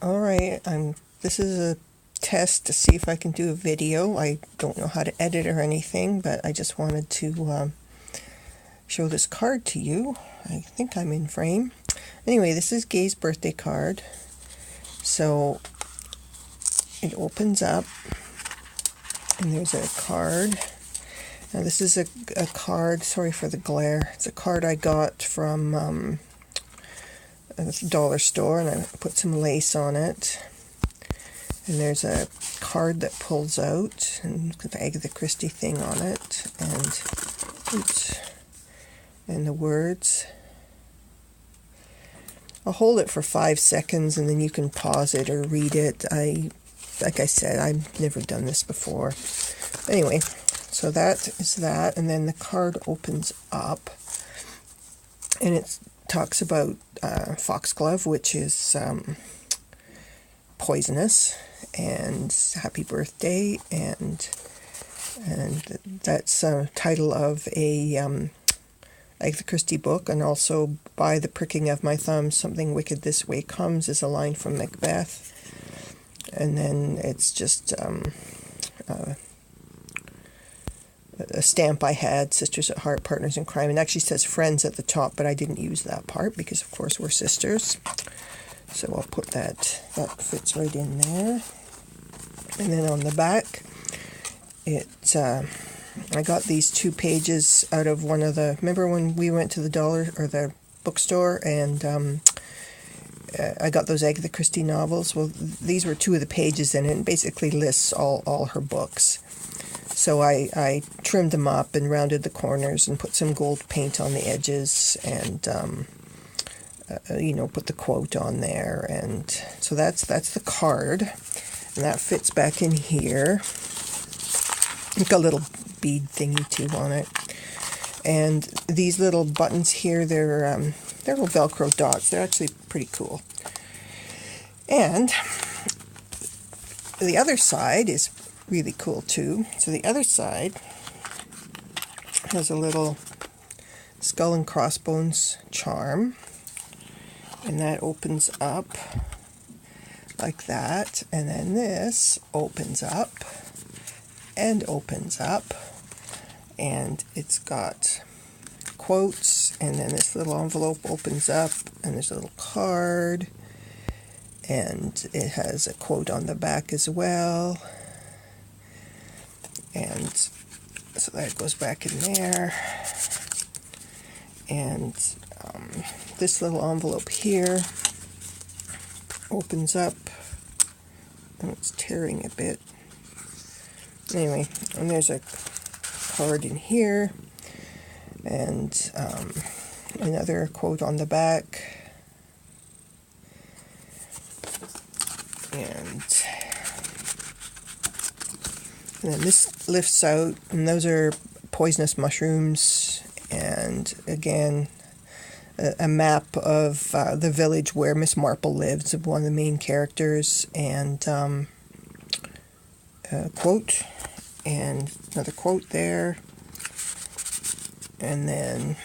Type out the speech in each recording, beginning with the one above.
Alright, this is a test to see if I can do a video. I don't know how to edit or anything, but I just wanted to show this card to you. I think I'm in frame. Anyway, this is Gay's birthday card. So it opens up and there's a card. Now this is a card, sorry for the glare, it's a card I got from a dollar store, and I put some lace on it. And there's a card that pulls out and with the Agatha Christie thing on it, and oops, and the words. I'll hold it for 5 seconds and then you can pause it or read it. Like I said, I've never done this before. Anyway, so that is that, and then the card opens up and it talks about foxglove, which is poisonous, and happy birthday, and that's a title of a Agatha Christie book, and also by the pricking of my thumb, something wicked this way comes is a line from Macbeth, and then it's just a stamp I had, Sisters at Heart, Partners in Crime, and actually says friends at the top, but I didn't use that part because of course we're sisters. So I'll put that fits right in there. And then on the back, I got these 2 pages out of one of the, remember when we went to the dollar or the bookstore and I got those Agatha Christie novels? Well, these were 2 of the pages in it, and basically lists all her books. So I trimmed them up and rounded the corners and put some gold paint on the edges, and put the quote on there. And so that's the card, and that fits back in here. It's got a little bead thingy too on it, and these little buttons here, they're little Velcro dots. They're actually pretty cool. And the other side is really cool too. So the other side has a little skull and crossbones charm, and that opens up like that, and then this opens up and opens up, and it's got quotes, and then this little envelope opens up and there's a little card, and it has a quote on the back as well. And so that goes back in there, and this little envelope here opens up, and it's tearing a bit. Anyway, and there's a card in here, and another quote on the back, and then this lifts out, and those are poisonous mushrooms, and again a map of the village where Miss Marple lives, of one of the main characters, and a quote, and another quote there, and then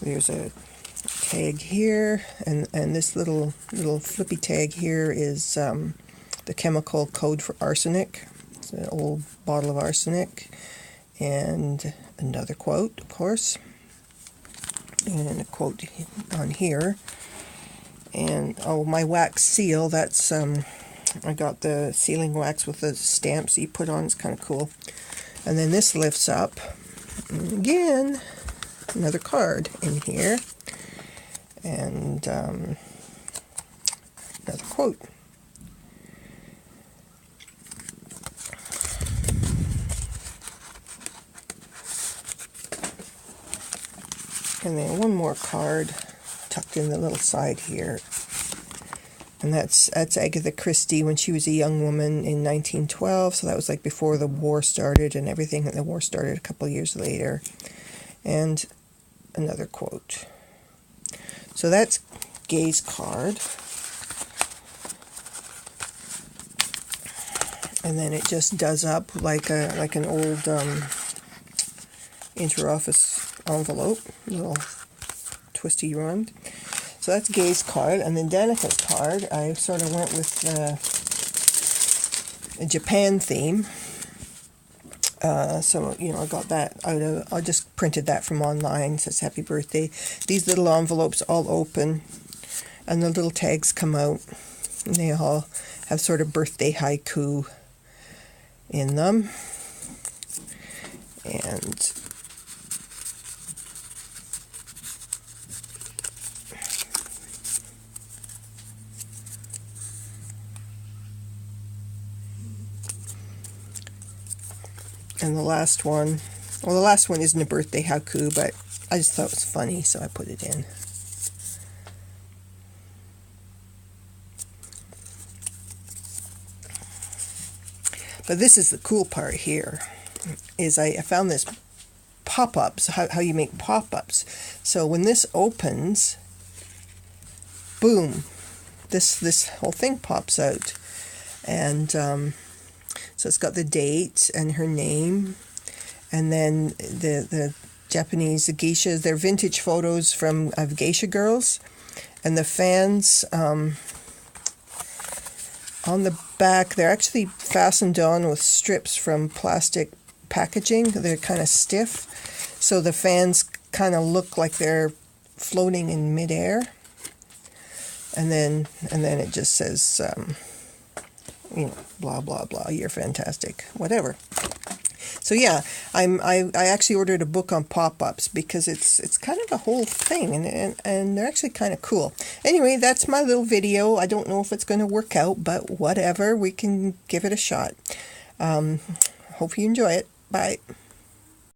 there's a tag here, and this little flippy tag here is the chemical code for arsenic. It's an old bottle of arsenic, and another quote, of course, and a quote on here, and my wax seal, that's I got the sealing wax with the stamps you put on. It's kind of cool. And then this lifts up, and again another card in here, and another quote. And then one more card tucked in the little side here. And that's Agatha Christie when she was a young woman in 1912. So that was like before the war started and everything. And the war started a couple of years later. And another quote. So that's Gay's card. And then it just does up like an old interoffice envelope, a little twisty round. So that's Gay's card. And then Danica's card, I sort of went with a Japan theme. So, you know, I got that out of, I just printed that from online. It says happy birthday. These little envelopes all open and the little tags come out. And they all have sort of birthday haiku in them. And the last one, well, the last one isn't a birthday haiku, but I just thought it was funny, so I put it in. But this is the cool part here, is I found this pop-ups, how you make pop-ups. So when this opens, boom, this whole thing pops out. And so it's got the date and her name, and then the Japanese, the geishas, they're vintage photos of geisha girls, and the fans on the back, they're actually fastened on with strips from plastic packaging. They're kind of stiff, so the fans kind of look like they're floating in midair. And then it just says, you know, blah blah blah. You're fantastic, whatever. So yeah, I actually ordered a book on pop-ups because it's kind of a whole thing, and they're actually kind of cool. Anyway, that's my little video. I don't know if it's going to work out, but whatever, we can give it a shot. Hope you enjoy it. Bye.